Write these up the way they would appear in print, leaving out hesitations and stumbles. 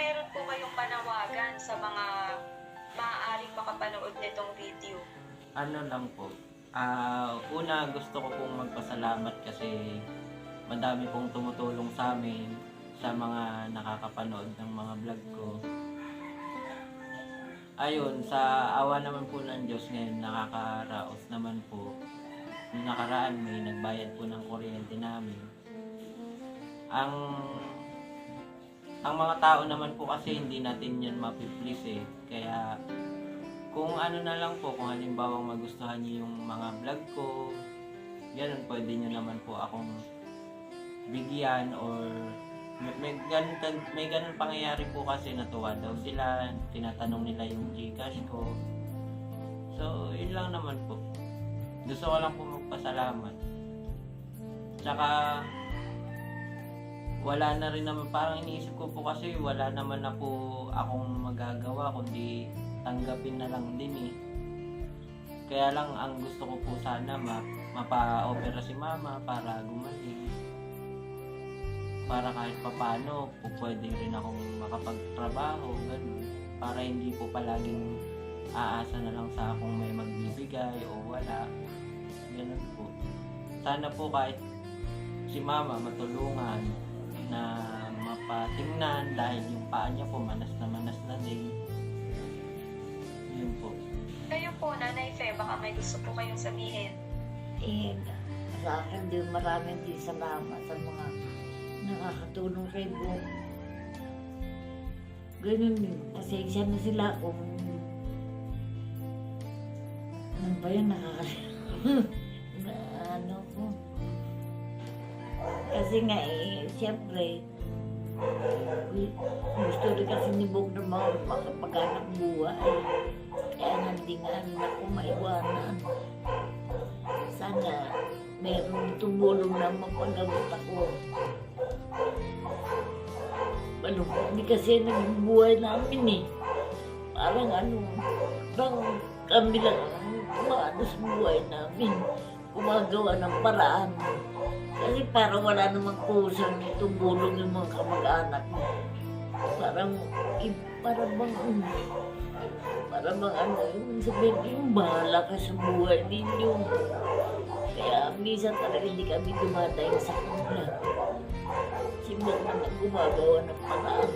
meron po kayong panawagan sa mga maaaring makapanood nitong video? Ano lang po, una gusto ko pong magpasalamat kasi madami pong tumutulong sa amin sa mga nakakapanood ng mga vlog ko. Ayun, sa awa naman po ng Diyos ngayon, nakakaraos naman po. Nung nakaraan may nagbayad po ng kuryente namin. Ang mga tao naman po kasi hindi natin yan mapiplease eh. Kaya kung ano na lang po, kung halimbawa magustuhan niyo yung mga vlog ko, ganun, pwede nyo naman po akong bigyan or may ganun pangyayari po kasi natuwa daw sila, tinatanong nila yung Gcash ko. So, yun lang naman po. Gusto ko lang po magpasalamat. Tsaka, wala na rin naman, parang iniisip ko po kasi wala naman na po akong magagawa kundi tanggapin na lang din eh. Kaya lang ang gusto ko po sana mapa-opera si mama para gumaling. Para kahit papano po pwede rin akong makapagtrabaho, ganun. Para hindi po palaging aasa na lang sa akong may magbibigay o wala. Ganun po. Sana po kahit si mama matulungan na mapatingnan dahil yung paa niya po manas na din. Yun po. Kayo po, Nanay Fe, baka may gusto po kayong sabihin. Sa akin din maraming din salamat sa mga nakakatulong kay Bong. Ganun din, pasensya na sila kung ano ba yun, na ano po. Kasi nga siyempre, gusto rin kasi ni Bong na makapag-anak buhay. Kaya hindi nga ako maiwanan. Sana meron tumulong na mapagagot ako. Malungkot hindi kasi naging buhay namin eh. Parang kami lang ang umaano sa buhay namin. Gumagawa ng paraan. Kasi parang wala namang kusang tumulong yung mga kamag-anak mo. Parang yung sabihin, yung bahala ka sa buhay ninyo. Kaya minsan talaga hindi kami dumadayo sa kanila. Simot na gumagawa ng paraan.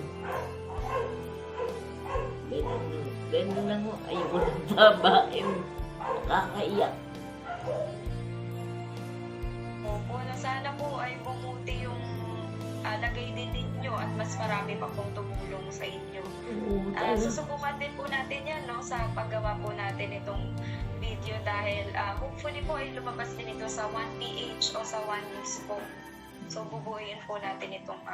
Ganun lang mo, ayoko ng babae. Nakakaiyak. Opo, na sana po ay bumuti yung lagay din ninyo at mas marami pa pong tumulong sa inyo. Susubukan din po natin yan, no, sa paggawa po natin itong video dahil hopefully po ay lumabas din ito sa 1PH o sa 1News po. So bubuuin po natin itong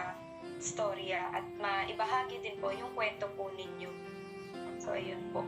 storya at maibahagi din po yung kwento po ninyo. So ayun po.